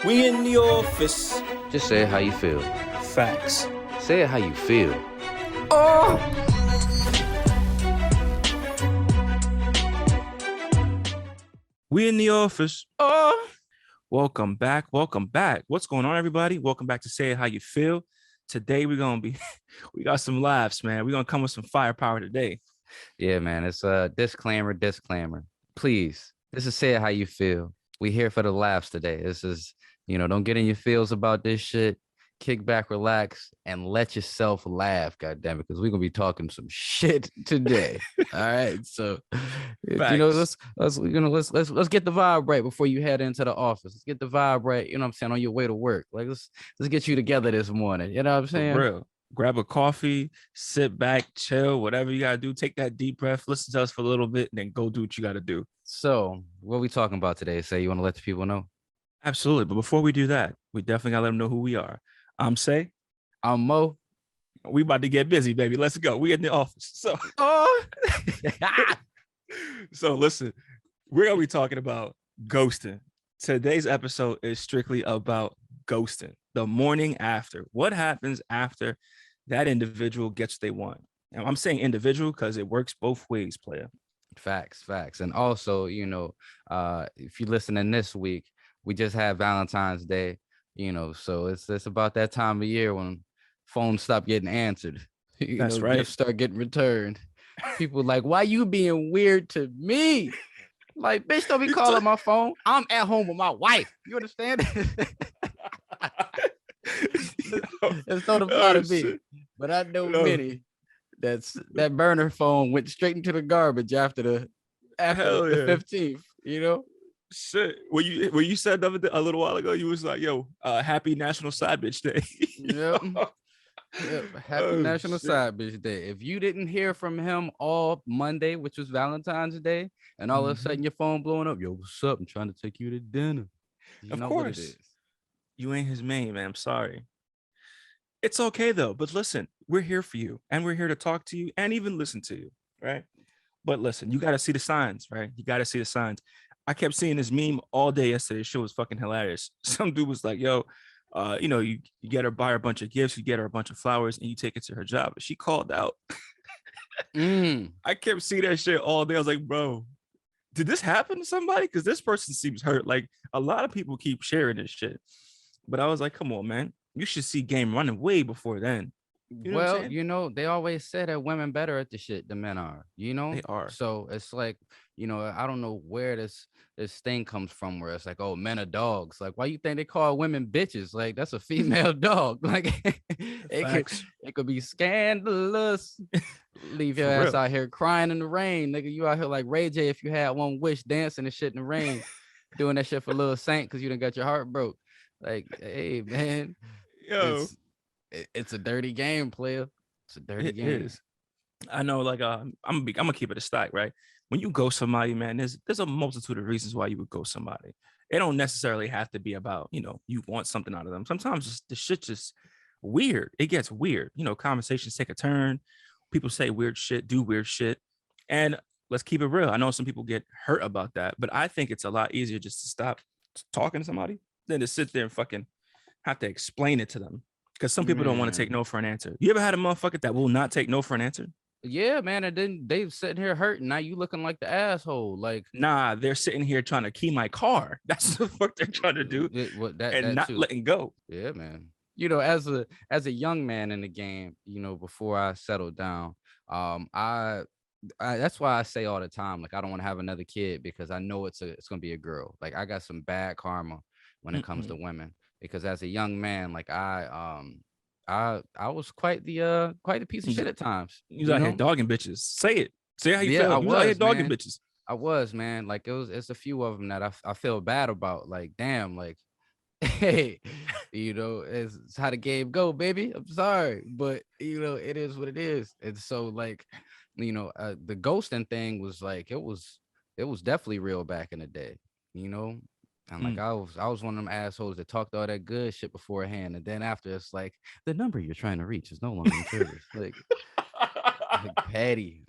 We in the office. Just say it how you feel. Facts. Say it how you feel. Oh! We in the office. Oh! Welcome back. Welcome back. What's going on, everybody? Welcome back to Say It How You Feel. Today we're gonna be we got some laughs, man. We're gonna come with some firepower today. Yeah, man. It's a disclaimer. Please, this is Say It How You Feel. We here for the laughs today. This is, don't get in your feels about this shit. Kick back, relax, and let yourself laugh, goddamn it, because we're gonna be talking some shit today. All right. So Facts. let's get the vibe right before you head into the office. Let's get the vibe right, you know what I'm saying, on your way to work. Like let's get you together this morning. You know what I'm For saying? real. Grab a coffee, sit back, chill, whatever you gotta do. Take that deep breath, listen to us for a little bit, and then go do what you gotta do. So what we talking about today? Say you want to let the people know? Absolutely. But before we do that, we definitely gotta let them know who we are. I'm Say. I'm Mo. We about to get busy, baby. Let's go. We in the office. Oh, so listen, we're gonna be talking about ghosting. Today's episode is strictly about ghosting. The morning after. What happens after that individual gets what they want? And I'm saying individual because it works both ways, player. Facts. And also, if you're listening this week, we just had Valentine's Day, so it's about that time of year when phones stop getting answered. That's right. Gifts start getting returned. People like, why you being weird to me? Like, bitch, don't be calling my phone. I'm at home with my wife. You understand? It's not apply to me. But I know many that burner phone went straight into the garbage after the 15th, Shit. When you said a little while ago, you was like, yo, happy National Side Bitch Day. Yep. Happy National Side Bitch Day. If you didn't hear from him all Monday, which was Valentine's Day, and all of a sudden your phone blowing up, yo, what's up? I'm trying to take you to dinner. Of course. What it is. You ain't his main, man. I'm sorry. It's okay though. But listen, we're here for you, and we're here to talk to you and even listen to you, right? But listen, you got to see the signs, right? You got to see the signs. I kept seeing this meme all day yesterday. The show was fucking hilarious. Some dude was like, yo, you get her, buy her a bunch of gifts, you get her a bunch of flowers, and you take it to her job. She called out. I kept seeing that shit all day. I was like, bro, did this happen to somebody? Because this person seems hurt. Like, a lot of people keep sharing this shit. But I was like, come on, man. You should see game running way before then. They always say that women better at the shit than men are, They are. So it's like, I don't know where this thing comes from where it's like, oh, men are dogs. Like, why you think they call women bitches? Like, that's a female dog. Like, it could be scandalous. Leave your ass out here crying in the rain. Nigga, you out here like Ray J if you had one wish, dancing and shit in the rain, doing that shit for Lil Saint because you done got your heart broke. Like, hey, man. Yo. It's a dirty game, player. It's a dirty game. It is. I know, like, I'm gonna keep it a stack, right? When you go somebody, man, there's a multitude of reasons why you would go somebody. It don't necessarily have to be about, you want something out of them. Sometimes the shit just weird. It gets weird. Conversations take a turn. People say weird shit, do weird shit. And let's keep it real. I know some people get hurt about that, but I think it's a lot easier just to stop talking to somebody than to sit there and fucking have to explain it to them. Because some people don't want to take no for an answer. You ever had a motherfucker that will not take no for an answer? Yeah, man. And then they sitting here hurting. Now you looking like the asshole. Like, nah, they're sitting here trying to key my car. That's the fuck they're trying to do. And not letting go. Yeah, man. As a young man in the game, before I settled down, I that's why I say all the time, like, I don't want to have another kid because I know it's gonna be a girl. Like, I got some bad karma when it comes to women. Because as a young man, like I was quite the piece of shit at times. You out here dogging bitches. Say it. Say how you feel. I was out here dogging bitches. I was, man. Like, it's a few of them that I feel bad about. Like, damn, like, hey, it's how the game go, baby. I'm sorry, but it is what it is. And so, like, the ghosting thing was like, it was definitely real back in the day. And like I was one of them assholes that talked all that good shit beforehand, and then after it's like the number you're trying to reach is no longer in service. like petty.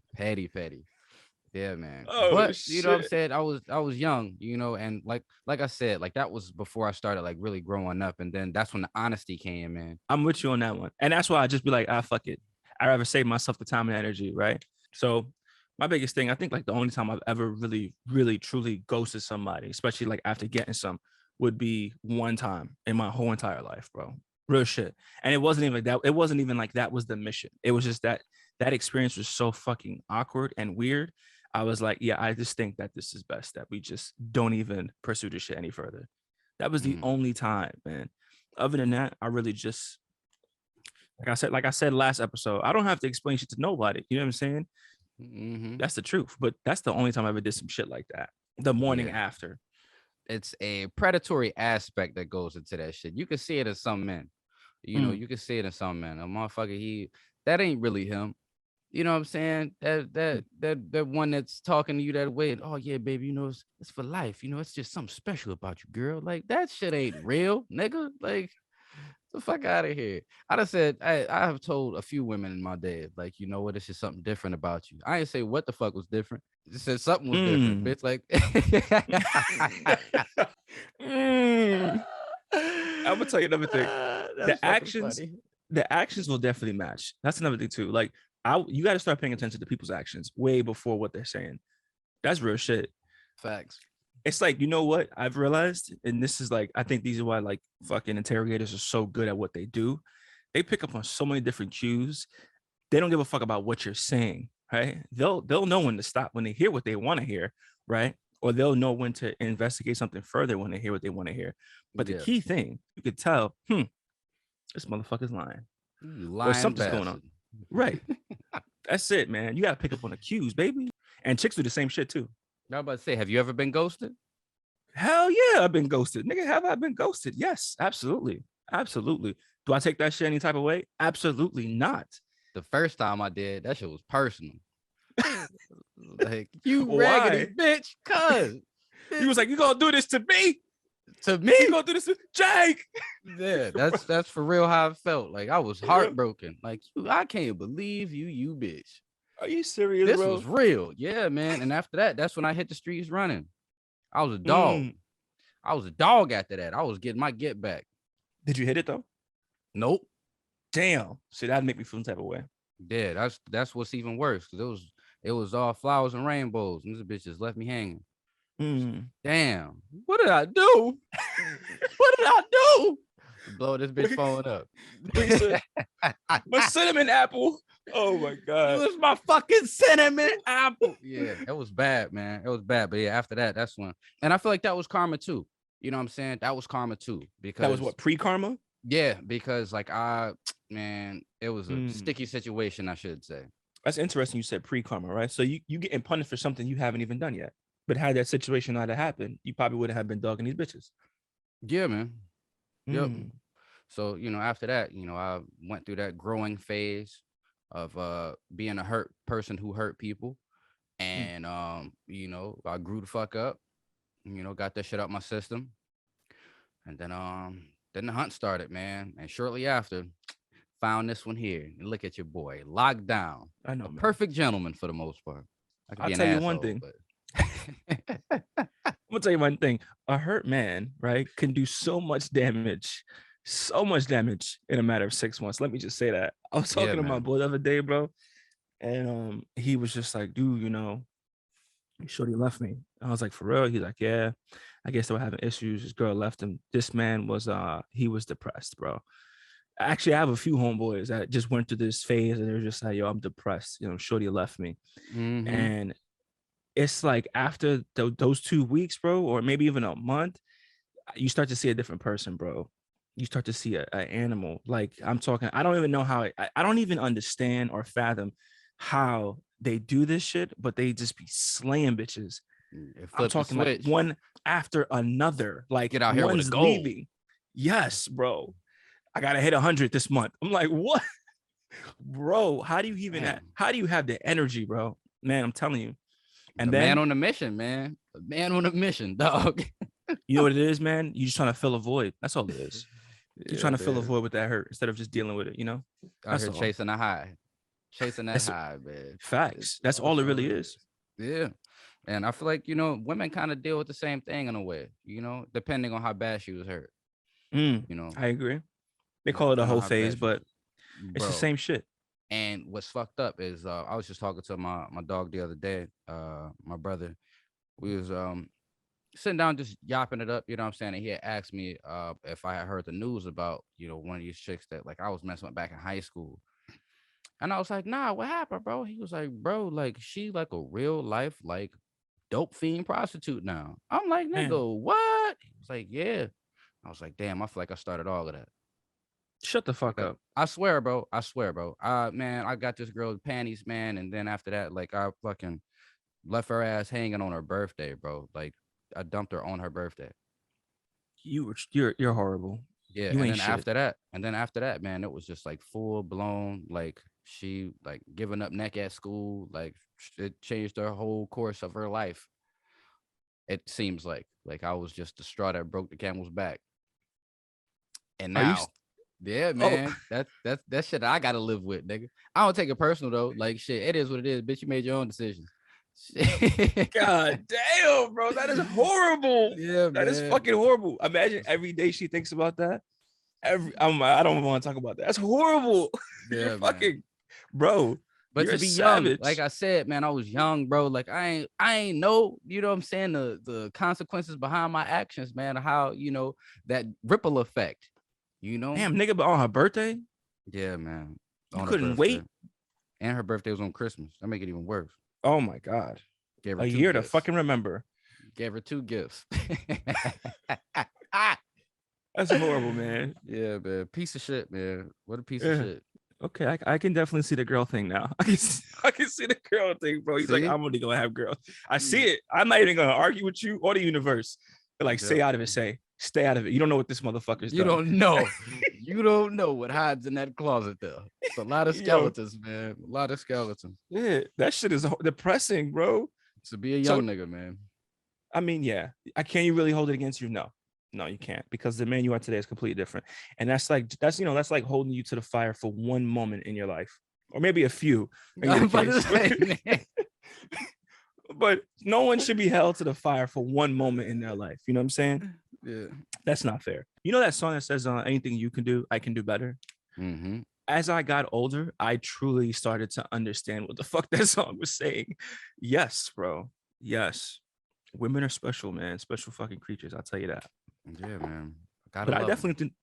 Yeah, man. Oh But you know what I'm shit. saying? I was young, and like I said, like that was before I started like really growing up. And then that's when the honesty came in. I'm with you on that one. And that's why I just be like, fuck it. I'd rather save myself the time and energy, right? So my biggest thing, I think like the only time I've ever really, really, truly ghosted somebody, especially like after getting some, would be one time in my whole entire life, bro. Real shit. And it wasn't even that, it wasn't even like that was the mission. It was just that experience was so fucking awkward and weird. I was like, yeah, I just think that this is best that we just don't even pursue this shit any further. That was the Mm, only time, man. Other than that, I really just like I said last episode, I don't have to explain shit to nobody. You know what I'm saying? mm-hmm. That's the truth. But that's the only time I ever did some shit like that. The morning Yeah. after. It's a predatory aspect that goes into that shit. You can see it in some men. Mm. You can see it in some men. A motherfucker, that ain't really him. You know what I'm saying? That one that's talking to you that way. And, oh yeah, baby, it's for life. It's just something special about you, girl. Like that shit ain't real, nigga. Like the fuck out of here. I done said I have told a few women in my day, like, you know what, it's just something different about you. I ain't say what the fuck was different. Just said something was different, Mm. bitch. Like Mm. I'm gonna tell you another thing. that's The fucking actions, funny. the actions will definitely match. That's another thing too. Like you got to start paying attention to people's actions way before what they're saying. That's real shit. Facts. It's like, you know what I've realized, and this is like, I think these are why like fucking interrogators are so good at what they do. They pick up on so many different cues. They don't give a fuck about what you're saying, right? They'll know when to stop when they hear what they want to hear, right? Or they'll know when to investigate something further when they hear what they want to hear. But the Yeah. key thing, you could tell, this motherfucker's lying, You or lying something's going on. bastard. Right. That's it, man. You gotta pick up on the cues, baby. And chicks do the same shit too. I was about to say, have you ever been ghosted? Hell yeah, I've been ghosted. Nigga, have I been ghosted? Yes, absolutely. Absolutely. Do I take that shit any type of way? Absolutely not. The first time I did, that shit was personal. Like, you raggedy Why? bitch, cuz. He was like, you gonna do this to me? To me, You gonna do this to Jake? yeah, that's for real how I felt. Like I was heartbroken. Like I can't believe you bitch. Are you serious, This bro? was real. Yeah, man. And after that, that's when I hit the streets running. I was a dog. Mm. I was a dog after that. I was getting my get back. Did you hit it though? Nope. Damn. See, that'd make me feel some type of way. Yeah, that's what's even worse. Cause it was all flowers and rainbows. And this bitch just left me hanging. Mm. Damn. What did I do? What did I do? Blow this bitch phone up. Lisa, my cinnamon apple. Oh my It god. was my fucking cinnamon apple. Yeah, it was bad, man. It was bad. But yeah, after that, that's when. And I feel like that was karma too. You know what I'm saying? That was karma too. Because That was what, pre-karma? yeah, because like man, it was a Mm. sticky situation, I should say. That's interesting. You said pre-karma, right? So you getting punished for something you haven't even done yet. But had that situation not have happened, you probably would have been dogging these bitches. Yeah, man. Yep. Mm. So, after that, I went through that growing phase of being a hurt person who hurt people. And I grew the fuck up, got that shit out my system. And then the hunt started, man. And shortly after, found this one here. And look at your boy, locked down. I know, A man. perfect gentleman for the most part. I could I'll be an tell you asshole, one thing. but I'm gonna tell you one thing. A hurt man, right, can do so much damage in a matter of 6 months. Let me just say that. I was yeah, talking to my man. boy the other day, bro, and he was just like, dude, shorty left me. I was like, for real? He's like, yeah. I guess they were having issues. This girl left him. This man was he was depressed, bro. Actually, I have a few homeboys that just went through this phase and they're just like, yo, I'm depressed. Shorty left me. Mm-hmm. And it's like after those 2 weeks, bro, or maybe even a month, you start to see a different person, bro. You start to see an animal. Like I'm talking, I don't even know how, I don't even understand or fathom how they do this shit, but they just be slaying bitches. It I'm flipped the talking like switch. one after another. Like Get out here with a one's goal. leaving. Yes, bro. I gotta hit 100 this month. I'm like, what? Bro, how do you even how do you have the energy, bro? Man, I'm telling you. And the then man on a mission, man. A man on a mission, dog. you know what it is, man? You just trying to fill a void. That's all it is. You're trying to fill a man. void with that hurt instead of just dealing with it, Out That's here all. chasing a high. Chasing that It's high, man. facts. That's all it really is. Yeah. And I feel like, women kind of deal with the same thing in a way, depending on how bad she was hurt, you know, I agree. They call it a depending on whole how phase, bad she but was. it's the Bro. same shit. And what's fucked up is I was just talking to my dog the other day, my brother. We was sitting down just yapping it up, you know what I'm saying? And he had asked me if I had heard the news about, one of these chicks that like I was messing with back in high school. And I was like, nah, what happened, bro? He was like, bro, like she like a real life, like dope fiend prostitute now. I'm like, Man, nigga, what? He was like, yeah. I was like, damn, I feel like I started all of that. shut the fuck Like, up. I swear, bro. I swear, bro. Man, I got this girl's panties, man, and then after that, like, I fucking left her ass hanging on her birthday, bro. Like, I dumped her on her birthday. You're horrible. Yeah, You and ain't then shit. after that, man, it was just like full blown, like she like giving up neck at school, like it changed her whole course of her life. It seems like I was just the straw that broke the camel's back, and Are you? now, yeah, Oh, man, that shit I gotta live with, nigga. I don't take it personal though. Like shit, it is what it is, bitch. You made your own decisions. god damn, bro. That is horrible. Yeah, That is man. fucking horrible. Imagine every day she thinks about that. I don't want to talk about that. That's horrible. You're Yeah, man. fucking, bro. But You're to a be young, like savage. I said, man, I was young, bro. Like I ain't know, you know what I'm saying, the consequences behind my actions, man. How that ripple effect, you know? Damn, nigga, but on her birthday, Yeah, man. you On her couldn't birthday, wait. and her birthday was on Christmas. That make it even worse. Oh my god, Gave her a two year to gifts. fucking remember. Gave her two gifts. That's horrible, man. Yeah, man. Piece of shit, man. What a piece of Yeah. shit. Okay, I can definitely see the girl thing now. I can see the girl thing, bro. He's like, See? I'm only gonna have girls. I see Yeah. it. I'm not even gonna argue with you or the universe. But like, stay Yep. out of it. Stay out of it. You don't know what this motherfucker's You done. don't know. You don't know what hides in that closet there. It's a lot of Yo, skeletons, man. A lot of skeletons. yeah, that shit is depressing, bro. To be a So young nigga, man. I mean, yeah, can you really hold it against you? No, no, you can't, because the man you are today is completely different, and that's like holding you to the fire for one moment in your life, or maybe a few, in your I'm about to case. say, man. But no one should be held to the fire for one moment in their life. You know what I'm saying? Yeah. That's not fair. You know that song that says, "Anything you can do, I can do better." Mm-hmm. As I got older, I truly started to understand what the fuck that song was saying. Yes, bro. Yes. Women are special, man. Special fucking creatures. I'll tell you that. Yeah, man. Gotta But I love them. definitely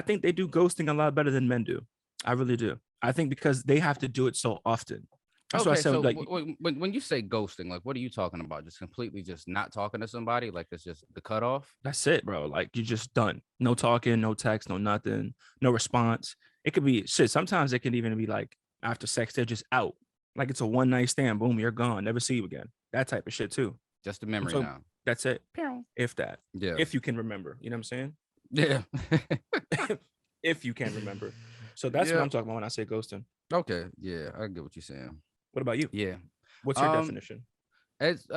think they do ghosting a lot better than men do. I really do. I think because they have to do it so often. That's what I Okay, said. so Like, when you say ghosting, like, what are you talking about? Just completely just not talking to somebody? Like, it's just the cutoff? that's it, bro. Like, you're just done. No talking, no text, no nothing, no response. It could be shit. Sometimes it can even be like after sex, they're just out. Like it's a one night stand. Boom, you're gone. Never see you again. That type of shit too. Just a memory So now. that's it. If that, Yeah. if you can remember, you know what I'm Yeah. saying? If you can remember. So that's what Yeah. I'm talking about when I say ghosting. Okay. Yeah, I get what you're saying. What about you? Yeah. What's your Um, definition? it's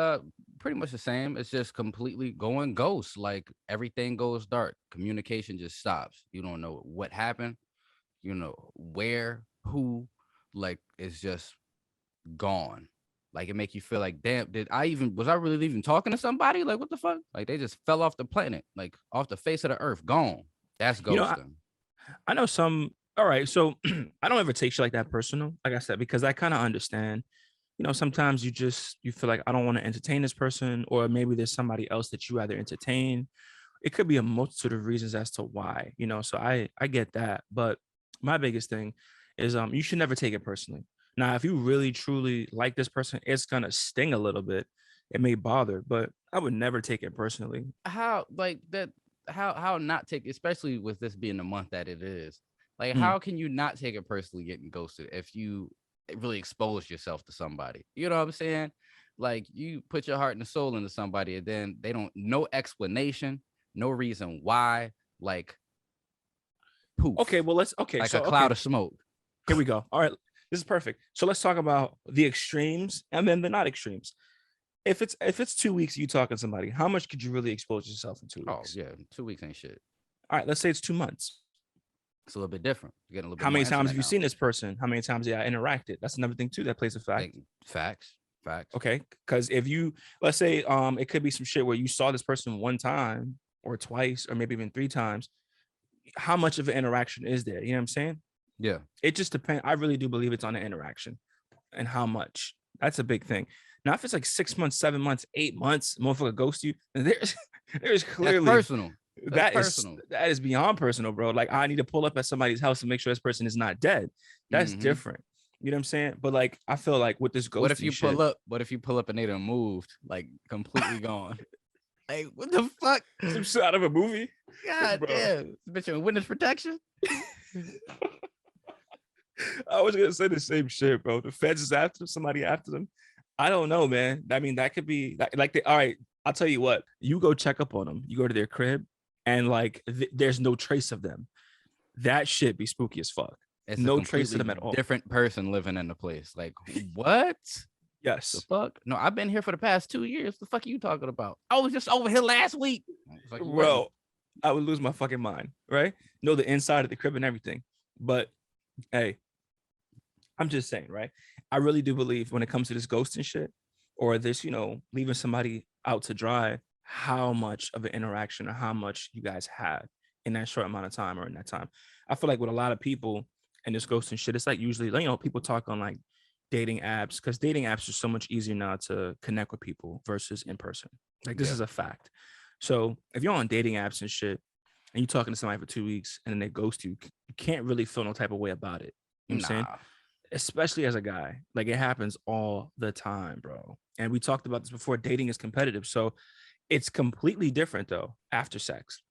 pretty much the same. It's just completely going ghost. Like everything goes dark. Communication just stops. You don't know what happened, where, who, like it's just gone. Like it make you feel like, damn, was I really even talking to somebody? Like what the fuck? Like they just fell off the planet, like off the face of the earth, gone. That's You know, I, ghosting. I know some. All right, so I don't ever take shit like that personal, like I said, because I kind of understand. Sometimes you feel like I don't want to entertain this person, or maybe there's somebody else that you rather entertain. It could be a multitude of reasons as to why. So I get that, but my biggest thing is you should never take it personally. Now, if you really truly like this person, it's gonna sting a little bit. It may bother, but I would never take it personally. How like that? How not take, especially with this being the month that it is. Like, Mm. how can you not take it personally getting ghosted if you really expose yourself to somebody? You know what I'm saying? Like, you put your heart and soul into somebody, and then they don't, no explanation, no reason why. Like, Okay, poof, well okay, like a so okay, cloud of smoke. here we go. All right, this is perfect. So let's talk about the extremes and then the not extremes. If it's 2 weeks you talking to somebody, how much could you really expose yourself in two Oh weeks? yeah, 2 weeks ain't shit. All right, let's say it's 2 months. It's a little bit different. You're getting a little bit How more many times intimate have you now. seen this person? How many times they interacted? That's another thing too that plays a fact. Like facts. Facts. Okay, because if you, let's say it could be some shit where you saw this person one time or twice or maybe even three times. How much of an interaction is there? You know what I'm saying? Yeah. It just depends. I really do believe it's on the interaction and how much. That's a big thing. Now, if it's like 6 months, 7 months, 8 months, motherfucker ghost you, then there's That's clearly personal. That's that is personal. that is beyond personal, bro. Like I need to pull up at somebody's house to make sure this person is not dead. That's Mm-hmm. different. You know what I'm saying? But like I feel like with this What if ghosting you shit, pull up? What if you pull up and they done moved, like completely gone? Like what the fuck? some shit out of a movie, God bro. damn, bitch in witness protection. I was gonna say the same shit, bro. The feds is after them, somebody after them. I don't know, man. I mean, that could be like they. All right, I'll tell you what. You go check up on them. You go to their crib, and like there's no trace of them. That shit be spooky as fuck. It's a No trace of completely them at all. different person living in the place. Like what? The Yes, fuck? No, I've been here for the past 2 years. The fuck are you talking about? I was just over here last week. It's like, you wasn't. bro. I would lose my fucking mind, right? Know the inside of the crib and everything. But hey, I'm just saying, right? I really do believe when it comes to this ghosting shit or this, leaving somebody out to dry, how much of an interaction or how much you guys had in that short amount of time or in that time. I feel like with a lot of people and this ghosting shit, it's like usually, people talk on like dating apps because dating apps are so much easier now to connect with people versus in person. Like this Yeah. is a fact. So if you're on dating apps and shit and you're talking to somebody for 2 weeks and then they ghost you, you can't really feel no type of way about it. You know what I'm saying? Nah. Especially as a guy, like it happens all the time, bro. And we talked about this before. Dating is competitive. So it's completely different though after sex.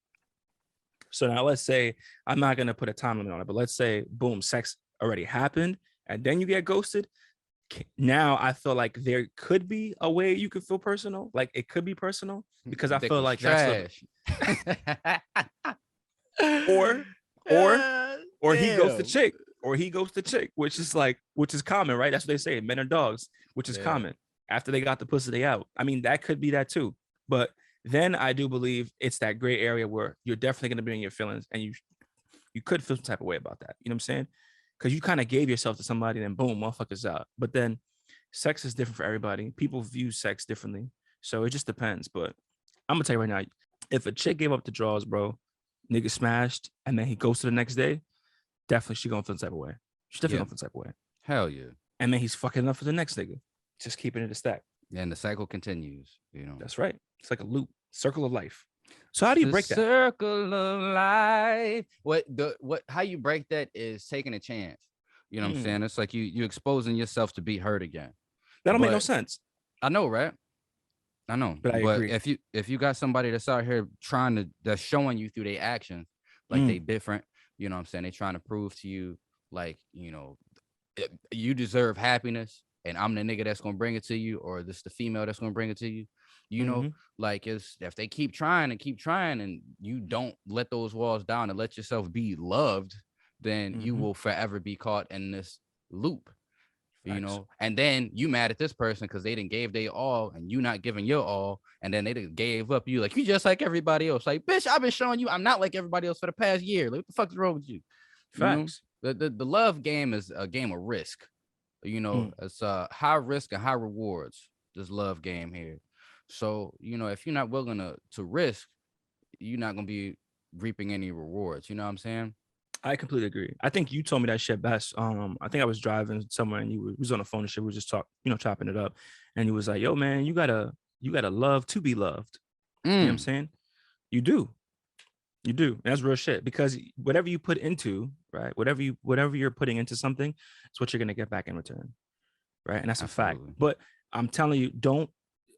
So now let's say I'm not gonna put a time limit on it, but let's say boom, sex already happened and then you get ghosted. Now I feel like there could be a way you could feel personal. Like it could be personal because I Dick feel was like that's a trash. or or or he goes to Damn. chick or he goes to chick, which is common, right? That's what they say. Men are dogs, which is Yeah. common. After they got the pussy, they out. I mean, that could be that too. But then I do believe it's that gray area where you're definitely going to be in your feelings and you could feel some type of way about that. You know what I'm saying? Because you kind of gave yourself to somebody and boom, motherfuckers out. But then sex is different for everybody. People view sex differently. So it just depends. But I'm going to tell you right now, if a chick gave up the draws, bro, nigga smashed, and then he goes to the next day, definitely she gonna feel the type of way. She's definitely Yeah. gonna feel the type of way. Hell yeah. And then he's fucking up for the next nigga. Just keeping it a stack. Yeah, and the cycle continues, That's right. It's like a loop, circle of life. So how do you break that? Circle of life. How you break that is taking a chance. You know what I'm saying? It's like you exposing yourself to be hurt again. That don't make no sense. I know, right? I know. But I agree. if you got somebody that's out here that's showing you through their actions, like they different, you know what I'm saying? They trying to prove to you, like, you deserve happiness and I'm the nigga that's gonna bring it to you, or this the female that's gonna bring it to you. Like it's if they keep trying and you don't let those walls down and let yourself be loved, then you will forever be caught in this loop. And then you mad at this person because they didn't gave their all and you not giving your all, and then they done gave up. You like, you just like everybody else. Like, bitch, I've been showing you I'm not like everybody else for the past year. Like, what the fuck's wrong with you? Facts. The love game is a game of risk. It's high risk and high rewards, this love game here. So, if you're not willing to risk, you're not gonna be reaping any rewards. You know what I'm saying? I completely agree. I think you told me that shit best. I think I was driving somewhere and you was on the phone and shit. We were just chopping it up. And he was like, yo, man, you gotta love to be loved. You know what I'm saying? You do. You do. And that's real shit. Because whatever you put into, right, whatever you're putting into something, it's what you're gonna get back in return. Right. And that's Absolutely. a fact. But I'm telling you,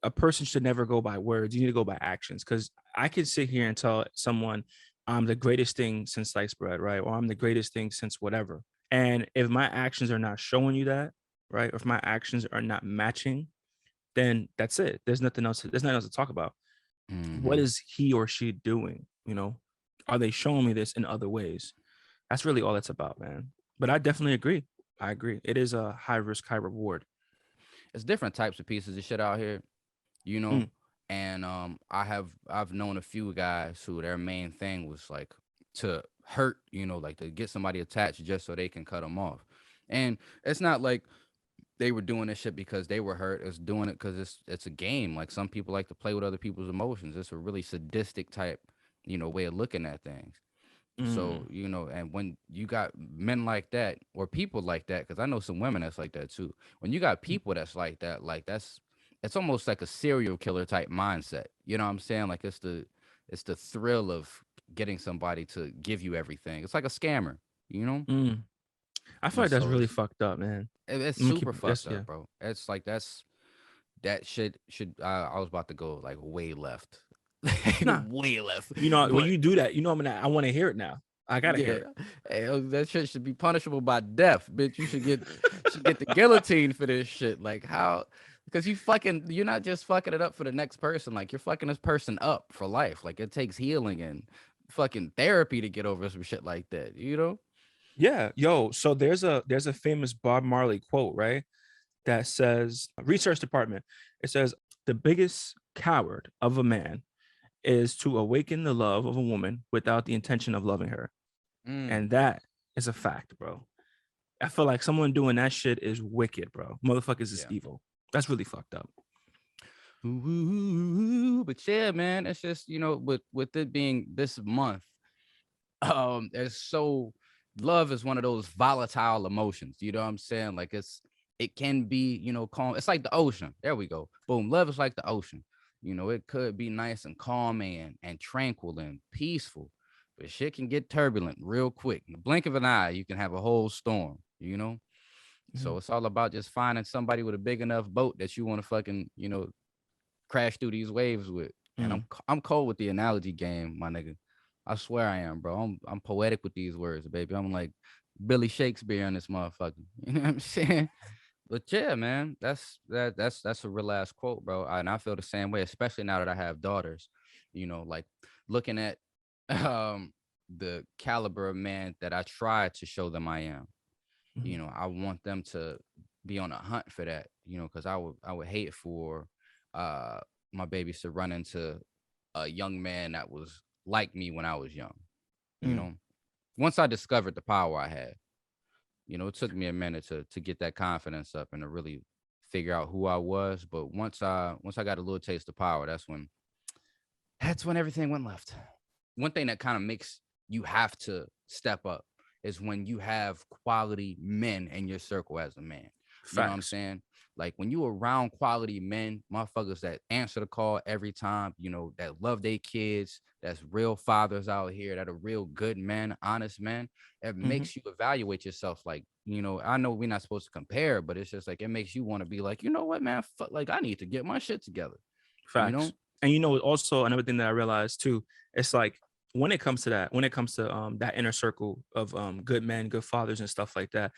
a person should never go by words. You need to go by actions. Because I could sit here and tell someone I'm the greatest thing since sliced bread, right? Or I'm the greatest thing since whatever. And if my actions are not showing you that, right? Or if my actions are not matching, then that's it. There's nothing else. There's nothing else to talk about. What is he or she doing? Are they showing me this in other ways? That's really all it's about, man. But I definitely agree. I agree. It is a high risk, high reward. It's different types of pieces of shit out here, and I've known a few guys who their main thing was like to hurt, like to get somebody attached just so they can cut them off. And it's not like they were doing this shit because they were hurt. It's doing it because it's a game. Like some people like to play with other people's emotions. It's a really sadistic type, way of looking at things. Mm, So, and when you got men like that or people like that, because I know some women that's like that too. When you got people that's like that, like it's almost like a serial killer type mindset. You know what I'm saying? Like it's the thrill of getting somebody to give you everything. It's like a scammer, you know? mm. I feel And like that's so really fucked up, man. it's I'm gonna keep super that's fucked yeah. up, bro. It's like that shit should I was about to go like way left. Nah, Way left. when But you do that, I want to hear it now. I gotta hear yeah, it. that shit should be punishable by death, bitch. You should get the guillotine for this shit. Like how? Because you're not just fucking it up for the next person. Like you're fucking this person up for life. Like it takes healing and fucking therapy to get over some shit like that. You know? Yeah, yo. So there's a famous Bob Marley quote, right? That says research department. It says the biggest coward of a man is to awaken the love of a woman without the intention of loving her. Mm, And that is a fact, bro. I feel like someone doing that shit is wicked, bro. Motherfuckers is yeah. evil. That's really fucked up. Ooh, but yeah, man, it's just with it being this month, there's so love is one of those volatile emotions. You know what I'm saying? Like it can be calm. It's like the ocean. There we go. Boom. Love is like the ocean. It could be nice and calm and tranquil and peaceful, but shit can get turbulent real quick. In the blink of an eye, you can have a whole storm. Mhm. So it's all about just finding somebody with a big enough boat that you want to fucking crash through these waves with. And Mhm. I'm cold with the analogy game, my nigga. I swear I am, bro. I'm poetic with these words, baby. I'm like Billy Shakespeare in this motherfucker. You know what I'm saying? But yeah, man, that's a real ass quote, bro. And I feel the same way, especially now that I have daughters. Like looking at um the caliber of man that I try to show them I am. Mhm. I want them to be on a hunt for that, because I would hate for uh my babies to run into a young man that was like me when I was young, you Mhm. know. Once I discovered the power I had, it took me a minute to get that confidence up and to really figure out who I was. But once I got a little taste of power, that's when everything went left. One thing that kind of makes you have to step up is when you have quality men in your circle as a man. You know what I'm Facts. saying? Like when you around quality men, motherfuckers that answer the call every time, that love their kids, that's real fathers out here, that are real good men, honest men, it Mhm. makes you evaluate yourself. Like, I know we're not supposed to compare, but it's just like it makes you want to be like, you know what, man, like I need to get my shit together, you Facts. know? And also another thing that I realized too, it's like when it comes to that inner circle of good men, good fathers and stuff like that,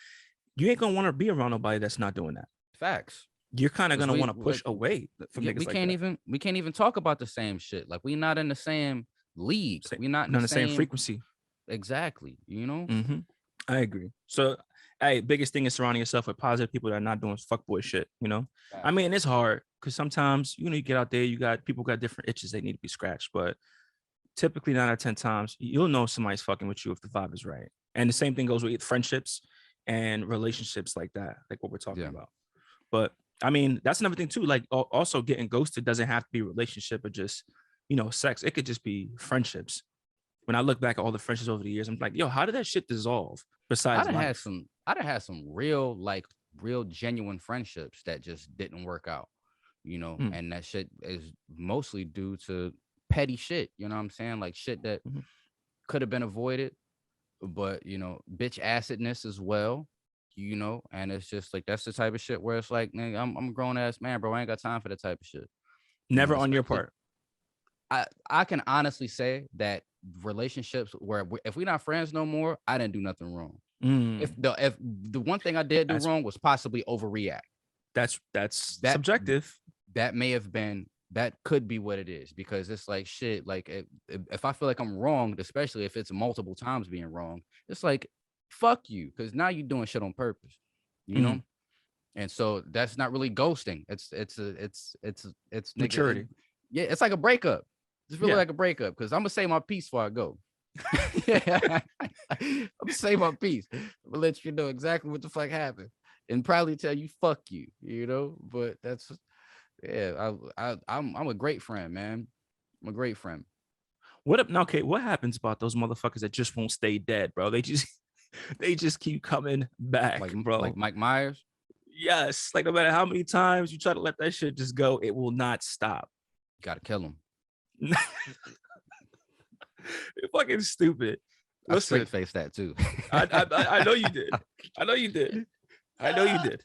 you ain't gonna want to be around nobody that's not doing that. Facts. You're kind of Because gonna we want to push like away from yeah, niggas like that. we can't even talk about the same shit. Like we not in the same league. Sa- We not in Not the on the same same frequency. exactly, Hmm. I agree. So, hey, biggest thing is surrounding yourself with positive people that are not doing fuckboy shit. I Facts. mean, it's hard because sometimes you get out there, people got different itches they need to be scratched, but typically 9 out of 10 times you'll know somebody's fucking with you if the vibe is right. And the same thing goes with friendships and relationships like that, like what we're talking Yeah. about. But I mean, that's another thing too. Like also getting ghosted doesn't have to be a relationship or just sex. It could just be friendships. When I look back at all the friendships over the years, I'm like, yo, how did that shit dissolve? Besides life. I done had some real, like real genuine friendships that just didn't work out, Mm, and that shit is mostly due to petty shit, you know what I'm saying? Like shit that mhm. could have been avoided, but bitch acidness as well, and it's just like that's the type of shit where it's like, nigga, I'm a grown ass man, bro. I ain't got time for that type of shit. Never on your Especially part. I can honestly say that relationships where if we're not friends no more, I didn't do nothing wrong. Mm, If the one thing I did do that's wrong was possibly overreact. that's That subjective. that may have been that could be what it is because it's like shit. Like if I feel like I'm wrong, especially if it's multiple times being wrong, it's like fuck you because now you're doing shit on purpose, you know. Mhm. And so that's not really ghosting. It's nigga. Maturity. Yeah, it's like a breakup. It's really Yeah. like a breakup because I'm gonna say my piece before I go. Yeah, I'm gonna say my piece. I'm gonna let you know exactly what the fuck happened. and probably tell you fuck you, you know. But that's yeah, I'm a great friend, man. I'm a great friend. What up? Now, okay, what happens about those motherfuckers that just won't stay dead, bro? They just they just keep coming back, Like bro. Mike Myers. Yes, like no matter how many times you try to let that shit just go, it will not stop. Gotta kill him. It's fucking stupid. I straight Listen, faced that too. I know you did. I know you did. I know you did.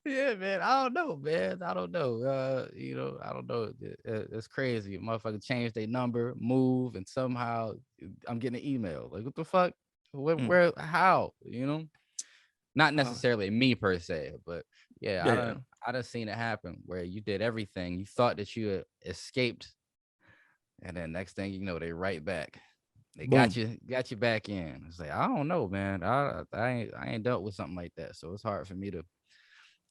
Yeah, man. I don't know, man. I don't know. You know, I don't know. It's crazy. Motherfucker change their number, move, and somehow I'm getting an email. Like, what the fuck? Mm. Where how? You know? Not Uh, necessarily me per se, but yeah, yeah, yeah. I done seen it happen where you did everything. You thought that you had escaped, and then next thing you know, they right back. They Boom. got you back in. It's like, I don't know, man. I ain't dealt with something like that. So it's hard for me to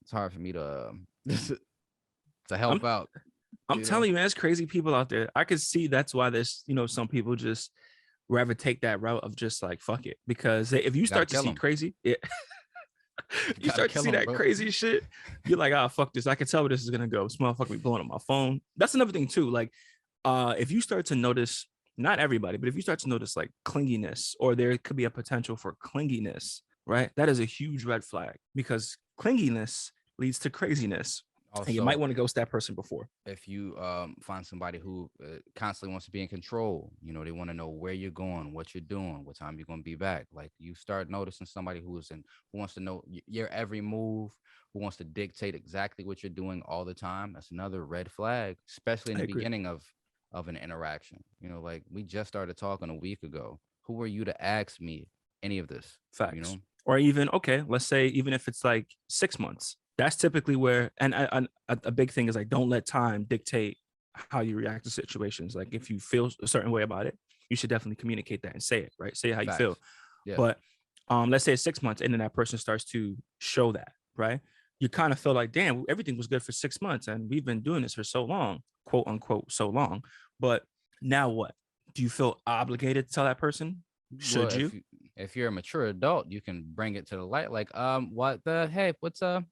to I'm help out, I'm you know. telling you, man, there's crazy people out there. I could see that's why there's, some people just rather take that route of just like fuck it. Because if you You gotta start to kill see them. crazy, yeah, You you gotta start to kill see them, that bro. crazy shit, you're like, ah, fuck this. I can tell where this is gonna go. This motherfucker be blowing up my phone. That's another thing too. Like, if you start to notice, not everybody, but if you start to notice like clinginess, or there could be a potential for clinginess, right? That is a huge red flag because clinginess leads to craziness. And you might Also, want to ghost that person before. if you find somebody who constantly wants to be in control, you know, they want to know where you're going, what you're doing, what time you're going to be back. Like, you start noticing somebody who wants to know your every move, who wants to dictate exactly what you're doing all the time. That's another red flag, especially in I the agree. beginning of an interaction. You know, like, we just started talking a week ago. Who are you to ask me any of this? You Facts. know? Or even, okay, let's say even if it's like 6 months, that's typically where, and a big thing is like, don't let time dictate how you react to situations. Like if you feel a certain way about it, you should definitely communicate that and say it, right? Say how you feel. Facts. Yeah. But let's say it's 6 months and then that person starts to show that, right? You kind of feel like, damn, everything was good for 6 months and we've been doing this for so long, quote unquote, so long. But now what? Do you feel obligated to tell that person? Well, Should you? if you're a mature adult, you can bring it to the light. Like, what the hey, what's what's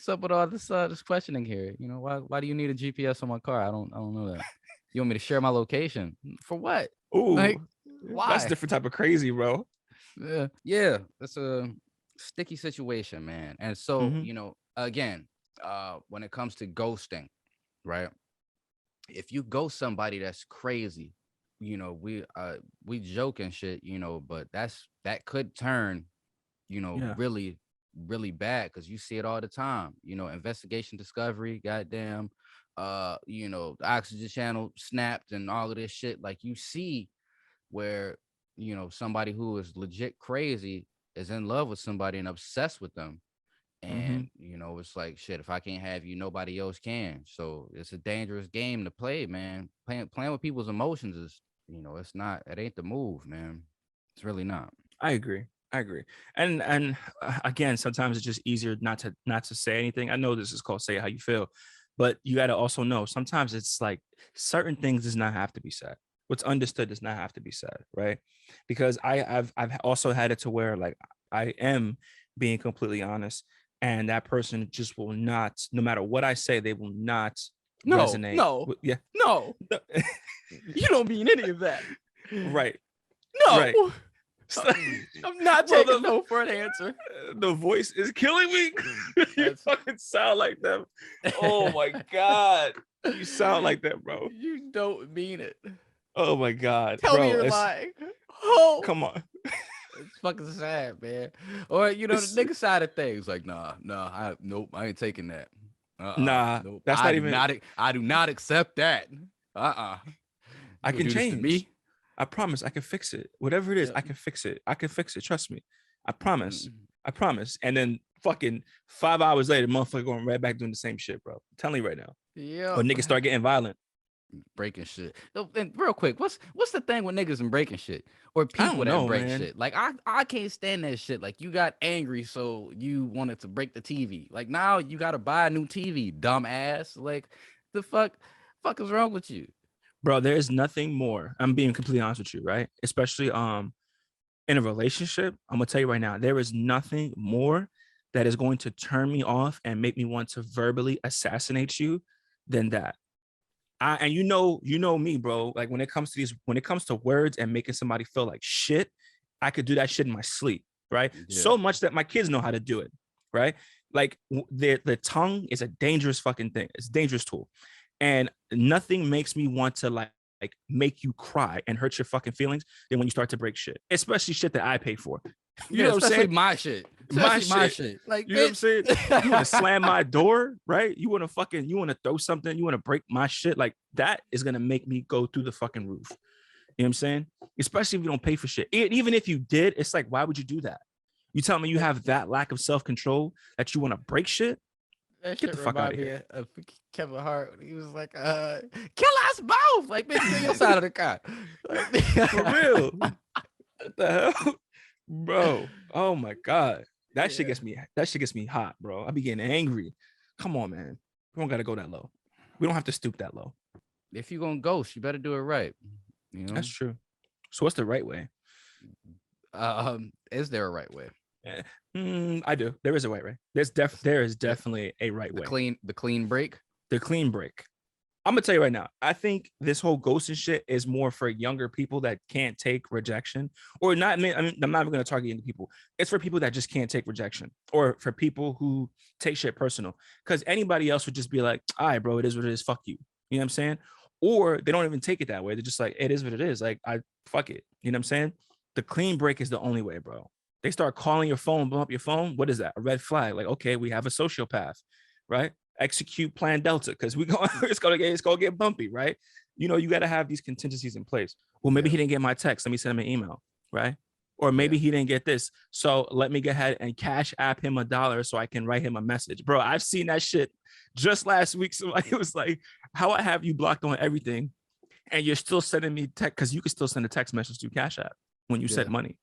up with all this questioning here? You know, why do you need a GPS on my car? I don't know that. You want me to share my location for what? Like, Ooh, that's a why? different type of crazy, bro. Yeah, that's a sticky situation, man. And so, Mm-hmm. you know, again, when it comes to ghosting, right? If you ghost somebody that's crazy, you know, we joke and shit, you know, but that could turn, you know, Yeah. really bad because you see it all the time. You know, investigation discovery, goddamn, you know, the oxygen channel snapped and all of this shit. Like, you see where, you know, somebody who is legit crazy is in love with somebody and obsessed with them. Mm-hmm. And, you know, it's like, shit, if I can't have you, nobody else can. So it's a dangerous game to play, man. Playing with people's emotions is, you know, it ain't the move, man. It's really not. I agree. I agree. And again, sometimes it's just easier not to say anything. I know this is called say how you feel, but you got to also know sometimes it's like certain things does not have to be said. What's understood does not have to be said, right? Because I've also had it to where like I am being completely honest, and that person just will not, no matter what I say, they will not No, resonate. no, Yeah, no. You don't mean any of that. right, right. No. I'm not Bro, taking no for an answer. the voice is killing me. You That's fucking sound like them. Oh my god, you sound like that, bro. You don't mean it. Oh my god, Tell me bro. you're It's lying. Oh, come on. it's fucking sad, man. Or, you know, the It's nigga side of things, like, nope, I ain't taking that. nah. Nope, That's not even. I do not accept that. I You gonna can do this to change. me? I promise. I can fix it. Whatever it is, Yeah. I can fix it. I can fix it. Trust me. I promise. Mm, I promise. And then fucking 5 hours later, motherfucker going right back doing the same shit, bro. I'm telling you right now. Or Yep. niggas start getting violent. Breaking shit. Oh, and real quick, what's the thing with niggas and breaking shit or I people don't that know, break man. shit? Like, I can't stand that shit. Like, you got angry, so you wanted to break the TV. Like, now you gotta buy a new TV, dumbass. Like, the fuck is wrong with you? Bro, there is nothing more. I'm being completely honest with you, right? Especially in a relationship, I'm gonna tell you right now, there is nothing more that is going to turn me off and make me want to verbally assassinate you than that. And you know me, bro. Like when it comes to words and making somebody feel like shit, I could do that shit in my sleep, right? Yeah. So much that my kids know how to do it, right? Like the tongue is a dangerous fucking thing. It's a dangerous tool, and nothing makes me want to like make you cry and hurt your fucking feelings than when you start to break shit, especially shit that I pay for. You Yeah, know what I'm especially saying? my shit. My Especially my shit. shit. Like, You know what I'm saying? You want to bitch. slam my door, right? You want to throw something, you want to break my shit. Like that is gonna make me go through the fucking roof. You know what I'm saying? Especially if you don't pay for shit. Even if you did, it's like, why would you do that? You tell me you have that lack of self-control that you want to break shit? That Get shit the fuck out remind of me here. of Kevin Hart. He was like, kill us both. Like, bitch, get on your side of the car. Like, For real. What the hell? Bro. Oh my God. That shit gets me hot, bro. I be getting angry. Come on, man. We don't gotta go that low. We don't have to stoop that low. if you gonna ghost, you better do it right. You know? That's true. So what's the right way? Is there a right way? I do. There is a right way. There is definitely a right The way. clean break. The clean break. I'm gonna tell you right now. I think this whole ghosting shit is more for younger people that can't take rejection, or not. I mean, I'm not even gonna target young people. It's for people that just can't take rejection, or for people who take shit personal. Because anybody else would just be like, "All right, bro, it is what it is. Fuck you." You know what I'm saying? Or they don't even take it that way. They're just like, "It is what it is." Like, I fuck it. You know what I'm saying? The clean break is the only way, bro. They start calling your phone, blow up your phone. What is that? A red flag. Like, okay, we have a sociopath, right? Execute plan Delta because it's gonna get bumpy, right? You know, you got to have these contingencies in place. Well, maybe he didn't get my text. Let me send him an email, right? Or maybe he didn't get this. So let me go ahead and cash app him $1 so I can write him a message. Bro, I've seen that shit just last week. Somebody was like, how I have you blocked on everything and you're still sending me text because you can still send a text message through Cash App when you send money.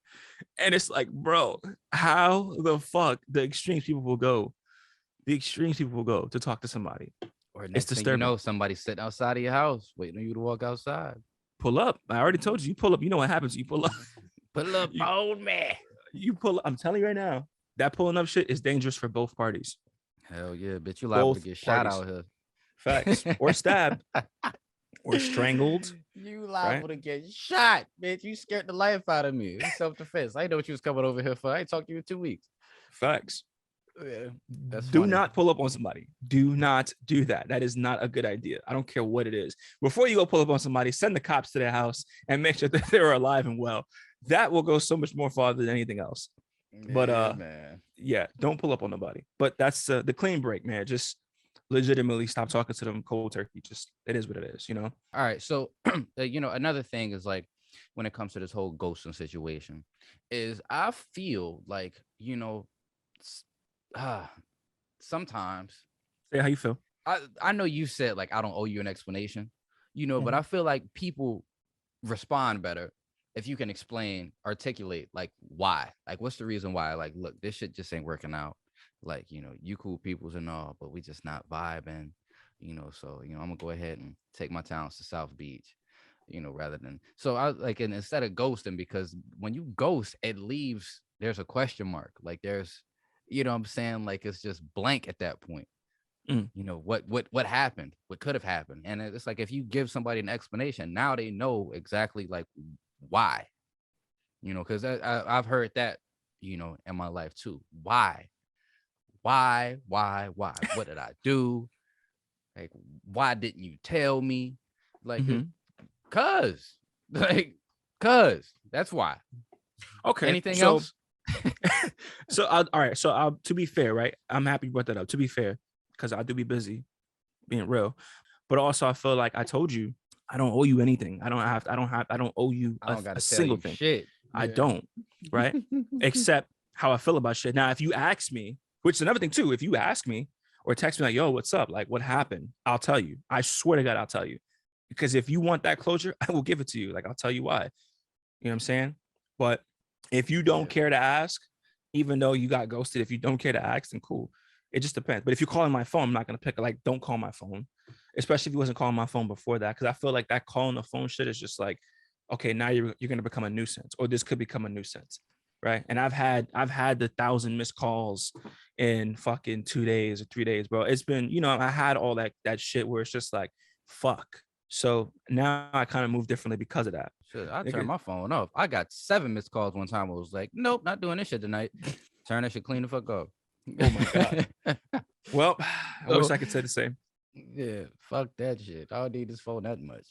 And it's like, bro, how the fuck the extremes people will go to talk to somebody. Or It's next thing you disturbing. know, somebody's sitting outside of your house waiting on you to walk outside. Pull up. I already told you. You pull up. You know what happens. You pull up. Pull up on me. You pull up. I'm telling you right now, that pulling up shit is dangerous for both parties. Hell yeah, bitch. You liable to get shot out here. Facts. Or stabbed. Or strangled. You liable to get shot, bitch. You scared the life out of me. It's self-defense. I know what you was coming over here for. I ain't talked to you in 2 weeks. Facts. Yeah, that's do funny. not pull up on somebody. Do not do that. That is not a good idea. I don't care what it is. Before you go pull up on somebody, send the cops to their house and make sure that they're alive and well. That will go so much more farther than anything else. But man. Yeah, don't pull up on nobody. But that's the clean break, man. Just legitimately stop talking to them cold turkey. Just it is what it is, you know. All right, so you know, another thing is like when it comes to this whole ghosting situation, is I feel like, you know, sometimes Say how you feel. I know you said like I don't owe you an explanation, you know, but I feel like people respond better if you can articulate like why, like what's the reason why, like, look, this shit just ain't working out. Like, you know, you cool peoples and all, but we just not vibing, you know. So, you know, I'm gonna go ahead and take my talents to South Beach, you know, rather than so I like, and instead of ghosting, because when you ghost, it leaves there's a question mark, like there's, you know what I'm saying, like it's just blank at that point. You know, what happened, what could have happened. And it's like if you give somebody an explanation, now they know exactly like why, you know, because I've heard that, you know, in my life too. Why? What did I do? Like, why didn't you tell me? Like, cause that's why. Okay. Anything else? So all right. So to be fair, right? I'm happy you brought that up. To be fair, because I do be busy, being real. But also, I feel like I told you I don't owe you anything. I don't owe you I don't gotta a tell single you thing. shit. I don't, right? Except how I feel about shit. Now, if you ask me, which is another thing too, if you ask me or text me like, yo, what's up? Like, what happened? I'll tell you. I swear to God, I'll tell you. Because if you want that closure, I will give it to you. Like, I'll tell you why. You know what I'm saying? But if you don't care to ask, even though you got ghosted, if you don't care to ask, then cool. It just depends. But if you're calling my phone, I'm not gonna pick it. Like, don't call my phone, especially if you wasn't calling my phone before that, because I feel like that calling the phone shit is just like okay, now you're gonna become a nuisance, or this could become a nuisance, right? And I've had the 1,000 missed calls in fucking 2 days or 3 days, bro. It's been, I had all that shit where it's just like, fuck. So now I kind of move differently because of that. Shit, I turned Nigga. my phone off. I got 7 missed calls one time. I was like, nope, not doing this shit tonight. Turn that shit clean the fuck off. Oh my God. Well, I wish So, I could say the same. yeah, fuck that shit. I don't need this phone that much.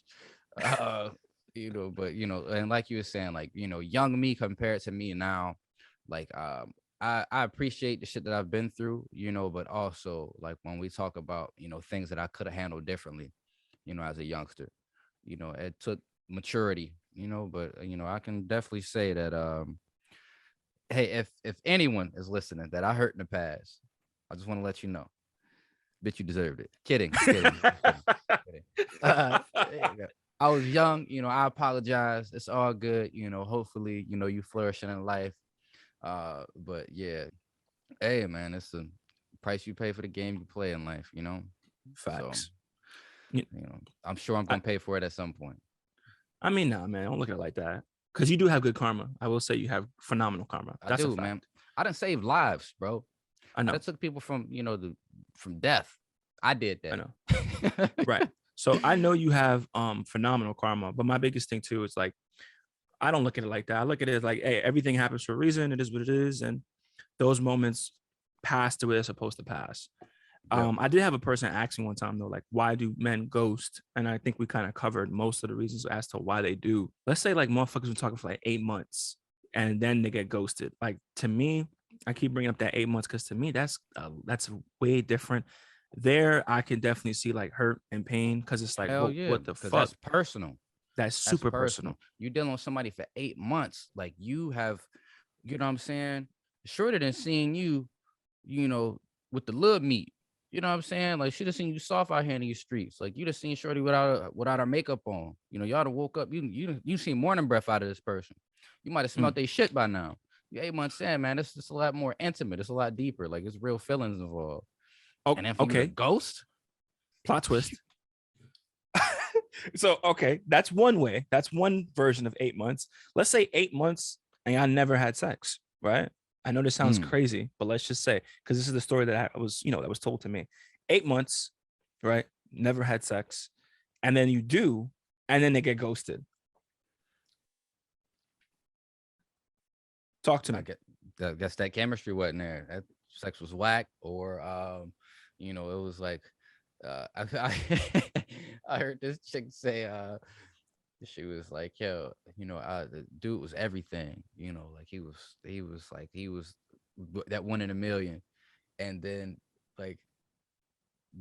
But and like you were saying, like, young me compared to me now, like, I appreciate the shit that I've been through, but also, like, when we talk about, things that I could have handled differently, as a youngster, it took maturity, but I can definitely say that, hey, if anyone is listening that I hurt in the past, I just want to let you know, bitch, you deserved it. Kidding. Kidding. There you go. I was young, I apologize. It's all good. Hopefully, you flourishing in life. But yeah, hey man, it's the price you pay for the game you play in life, Facts. So, You- I'm sure I'm gonna pay for it at some point. I mean, nah, man, don't look at it like that. Because you do have good karma. I will say you have phenomenal karma. I That's a do, fact. man. I done saved lives, bro. I I know. done took people from, from death. I did I that. know. Right. So I know you have phenomenal karma, but my biggest thing too is like, I don't look at it like that. I look at it as like, hey, everything happens for a reason. It is what it is, and those moments pass the way they're supposed to pass. Yep. I did have a person ask me one time though, like, why do men ghost? And I think we kind of covered most of the reasons as to why they do. Let's say like motherfuckers been talking for like 8 months and then they get ghosted. Like to me, I keep bringing up that 8 months because to me that's way different. There, I can definitely see like hurt and pain because it's like, Hell well, yeah, what the because fuck? that's personal. That's That's super personal. personal. You dealing with somebody for 8 months, like you have, you know what I'm saying? Shorter than seeing you, with the little meat. You know what I'm saying? Like, should have seen you soft out here in these streets. Like, you'd have seen Shorty without her makeup on. Y'all have woke up. You seen morning breath out of this person. You might have Mm. smelled their shit by now. You 8 months in, man. It's a lot more intimate. It's a lot deeper. Like, it's real feelings involved. Oh, And then for you to okay. ghost, Plot twist. So okay, that's one way. That's one version of 8 months. Let's say 8 months and I never had sex, right? I know this sounds Mm. crazy, but let's just say, because this is the story that I was, that was told to me. 8 months, right? Never had sex, and then you do, and then they get ghosted. Talk to me. I guess that chemistry wasn't there. That sex was whack, or it was like, I heard this chick say, she was like, yo, the dude was everything, like he was that one in a million, and then like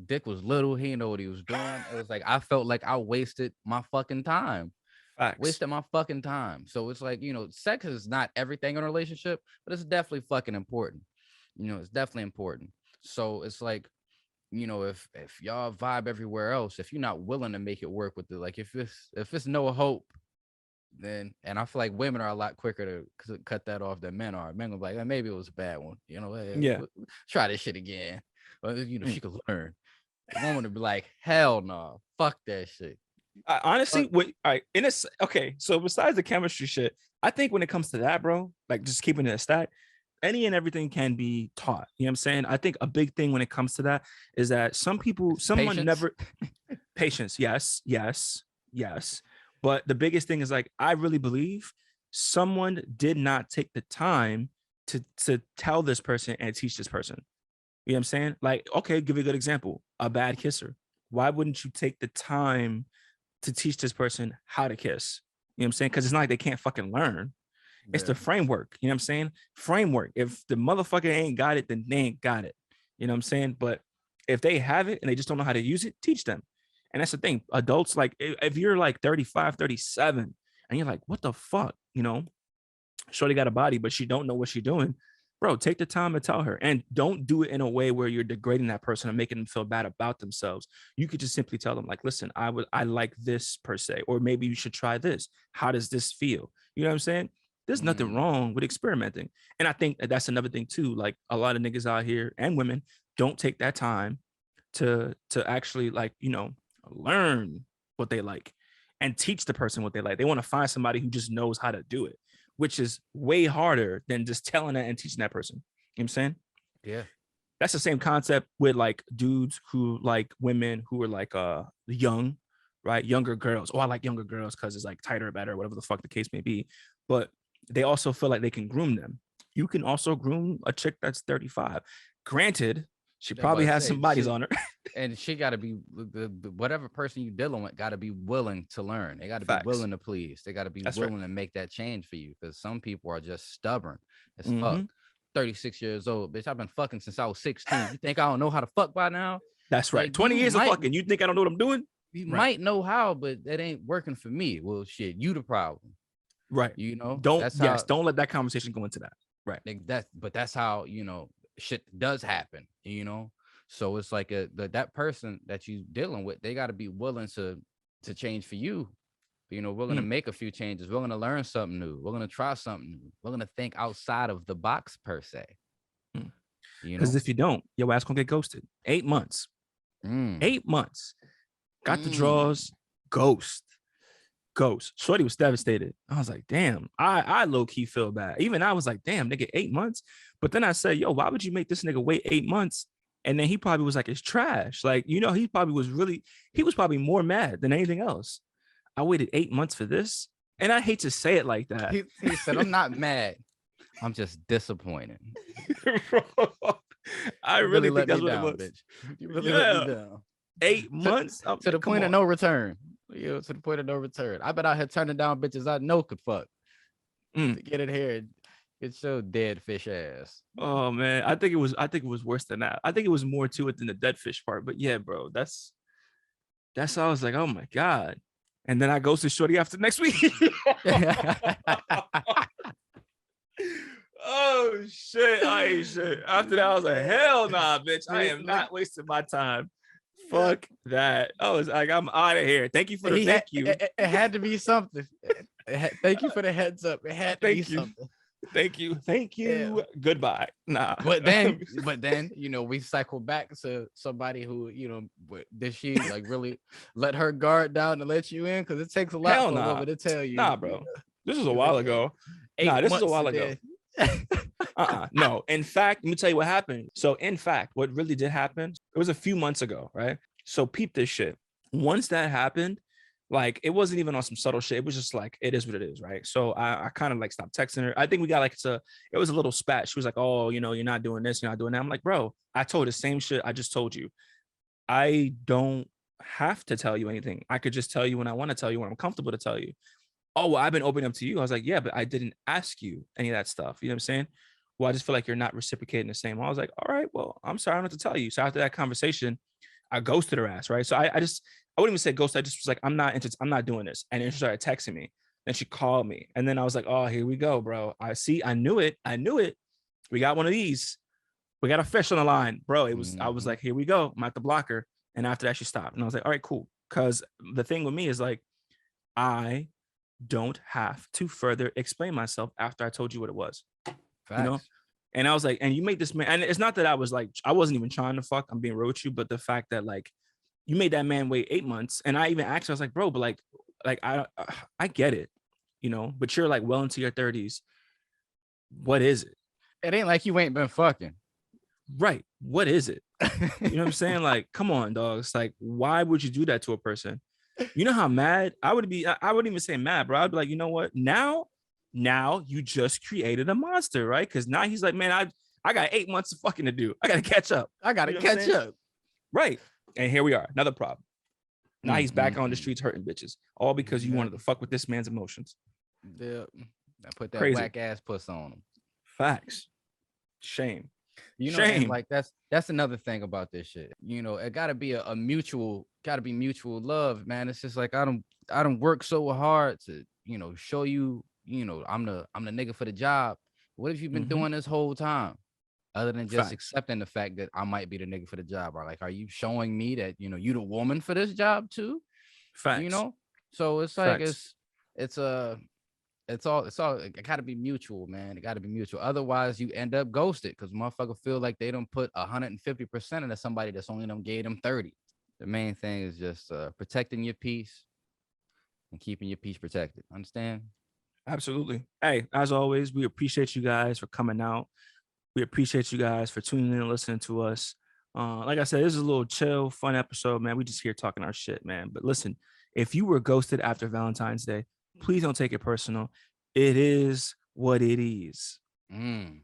dick was little, he didn't know what he was doing. It was like I felt like I wasted my fucking time. Facts. Wasted my fucking time. So it's like, sex is not everything in a relationship, but it's definitely fucking important. It's definitely important. So it's like, if y'all vibe everywhere else, if you're not willing to make it work with it, like if it's no hope, then, and I feel like women are a lot quicker to cut that off than men are. Men are like, maybe it was a bad one, Yeah. try this shit again. But she Mm. could learn. The woman would be like, hell no, fuck that shit. Honestly, all right, okay. So besides the chemistry shit, I think when it comes to that, bro, like just keeping it a stat, any and everything can be taught. You know what I'm saying? I think a big thing when it comes to that is that someone Patience. never patience. Yes, yes, yes. But the biggest thing is like, I really believe someone did not take the time to tell this person and teach this person. You know what I'm saying? Like, okay, give you a good example. A bad kisser. Why wouldn't you take the time to teach this person how to kiss? You know what I'm saying? Because it's not like they can't fucking learn. It's the framework. You know what I'm saying? Framework. If the motherfucker ain't got it, then they ain't got it. You know what I'm saying? But if they have it and they just don't know how to use it, teach them. And that's the thing. Adults, like if you're like 35, 37, and you're like, what the fuck? Shorty got a body, but she don't know what she's doing. Bro, take the time to tell her, and don't do it in a way where you're degrading that person and making them feel bad about themselves. You could just simply tell them, like, listen, I like this per se, or maybe you should try this. How does this feel? You know what I'm saying? There's nothing wrong with experimenting. And I think that's another thing too. Like a lot of niggas out here and women don't take that time to actually, like, learn what they like. and teach the person what they like. They want to find somebody who just knows how to do it, which is way harder than just telling that and teaching that person. You know what I'm saying? Yeah. That's the same concept with like dudes who like women who are like young, right? Younger girls. Oh, I like younger girls because it's like tighter, better, whatever the fuck the case may be. But they also feel like they can groom them. You can also groom a chick that's 35. Granted, she probably has some bodies on her. And she got to be whatever person you dealing with got to be willing to learn. They got to be Facts. willing to please. They got to be That's willing right. to make that change for you, because some people are just stubborn as Mhm. fuck. 36 years old, bitch. I've been fucking since I was 16. You think I don't know how to fuck by now? That's right. Like, 20 you years of might- fucking. You think I don't know what I'm doing? You Right. might know how, but that ain't working for me. Well, shit, you the problem. Right. You know, Don't let that conversation go into that. Right. like that's how, you know, shit does happen, you know. So it's like that person that you dealing with, they got to be willing to change for you. You know, willing to make a few changes, willing to learn something new, willing to try something new, willing to think outside of the box per se. You Because know, if you don't, your ass gonna get ghosted. 8 months. 8 months. Got the draws. Ghost. Shorty was devastated. I was like, damn. I low key feel bad. Even I was like, damn, nigga, 8 months. But then I said, yo, why would you make this nigga wait 8 months? And then he probably was like, it's trash. Like, you know, he was probably more mad than anything else. I waited 8 months for this. And I hate to say it like that. He said, I'm not mad. I'm just disappointed. I really think that's what it was. Bitch. You really let me down. 8 months to the point of no return. You know, to the point of no return. I've been out here turning down bitches I know could fuck to get in here and get your dead fish ass. Oh man, I think it was worse than that. I think it was more to it than the dead fish part. But yeah, bro, that's how I was like, oh my god. And then I ghosted shorty after next week. Oh shit! I ain't shit. After that, I was like, hell nah, bitch. I am not wasting my time. Fuck that. I was like, I'm out of here. Thank you for the thank you. It had to be something. Thank you for the heads up. It had to be something. Thank you. Yeah. Goodbye. Nah. But then, you know, we cycle back to somebody who, you know, did she like really let her guard down to let you in? Because it takes a lot for a woman to tell you. Nah, bro. This was a while ago. This is a while ago. No. In fact, let me tell you what happened. So in fact, what really did happen, it was a few months ago, right? So peep this shit. Once that happened, like it wasn't even on some subtle shit. It was just like, it is what it is, right? So I kind of like stopped texting her. I think we got like it was a little spat. She was like, oh, you know, you're not doing this, you're not doing that. I'm like, bro, I told the same shit I just told you. I don't have to tell you anything. I could just tell you when I want to tell you, when I'm comfortable to tell you. Oh, well, I've been opening up to you. I was like, yeah, but I didn't ask you any of that stuff. You know what I'm saying? Well, I just feel like you're not reciprocating the same. I was like, all right, well, I'm sorry, I don't have to tell you. So after that conversation, I ghosted her ass, right? So I wouldn't even say ghost. I just was like, I'm not doing this. And then she started texting me. Then she called me. And then I was like, oh, here we go, bro. I knew it. We got one of these. We got a fish on the line, bro. I was like, here we go. I'm at the blocker. And after that, she stopped. And I was like, all right, cool. Because the thing with me is like, I don't have to further explain myself after I told you what it was. Facts. You know? And I was like, and you made this man, and it's not that I was like, I wasn't even trying to fuck, I'm being real with you, but the fact that like you made that man wait 8 months, and I even asked her, I was like, bro, but like I get it, you know, but you're like well into your 30s. What is it? It ain't like you ain't been fucking. Right. What is it? You know what I'm saying? Like, come on, dog. It's like, why would you do that to a person? You know how mad I would be? I wouldn't even say mad, bro. I'd be like, you know what? Now you just created a monster, right? Because now he's like, man, I got 8 months of fucking to do. I gotta catch up. Catch up. Right. And here we are. Another problem. Now he's back on the streets hurting bitches. All because you wanted to fuck with this man's emotions. Yeah. I put that Crazy. whack ass puss on him. Facts. Shame. You know, and like that's another thing about this shit. You know, it gotta be a mutual love, man. It's just like I don't work so hard to, you know, show you, you know, I'm the nigga for the job. What have you been doing this whole time? Other than just accepting the fact that I might be the nigga for the job, or like, are you showing me that, you know, you the woman for this job too? Facts. You know, so it's like it's all it gotta be mutual, man. It gotta be mutual. Otherwise, you end up ghosted because motherfucker feel like they don't put 150% into somebody that's only them gave them 30. The main thing is just protecting your peace, and keeping your peace protected. Understand? Absolutely. Hey, as always, we appreciate you guys for coming out. We appreciate you guys for tuning in and listening to us. Like I said, this is a little chill, fun episode, man. We just here talking our shit, man. But listen, if you were ghosted after Valentine's Day, please don't take it personal. It is what it is. Mm.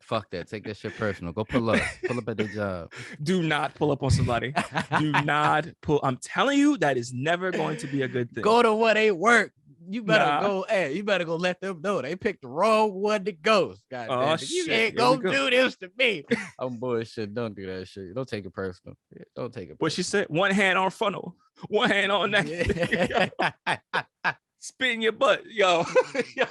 Fuck that. Take that shit personal. Go pull up. Pull up at their job. Do not pull up on somebody. Do not pull. I'm telling you, that is never going to be a good thing. Go to where they work. You better Nah. go. Hey, you better go let them know they picked the wrong one to ghost. God Oh, damn it. You shit. ain't Here we gonna go. do this to me. I'm bullshit. Don't do that shit. Don't take it personal. Don't take it What she personal. said? One hand on funnel, one hand on neck. Yeah. Spit in your butt, yo. Yo.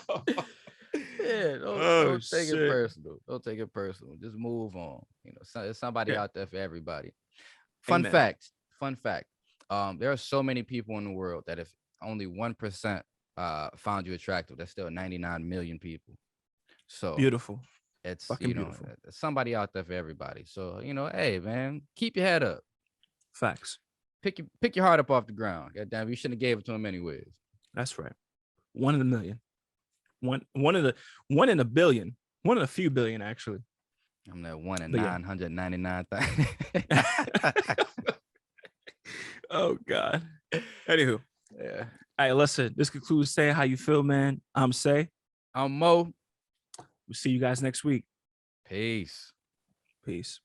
Yeah, don't take it personal. Don't take it personal. Just move on. You know, there's somebody out there for everybody. Fun fact. There are so many people in the world that if only 1% found you attractive, there's still 99 million people. So Beautiful. it's Fucking beautiful. there's somebody out there for everybody. So hey man, keep your head up. Facts. Pick your heart up off the ground. God damn, you shouldn't have gave it to him anyways. That's right. 1 in a million. One in a billion. One in a few billion, actually. I'm that 1 in But yeah. 999,000. Oh God. Anywho. Yeah. All right, listen. This concludes Say How You Feel, man. I'm Say. I'm Mo. We'll see you guys next week. Peace. Peace.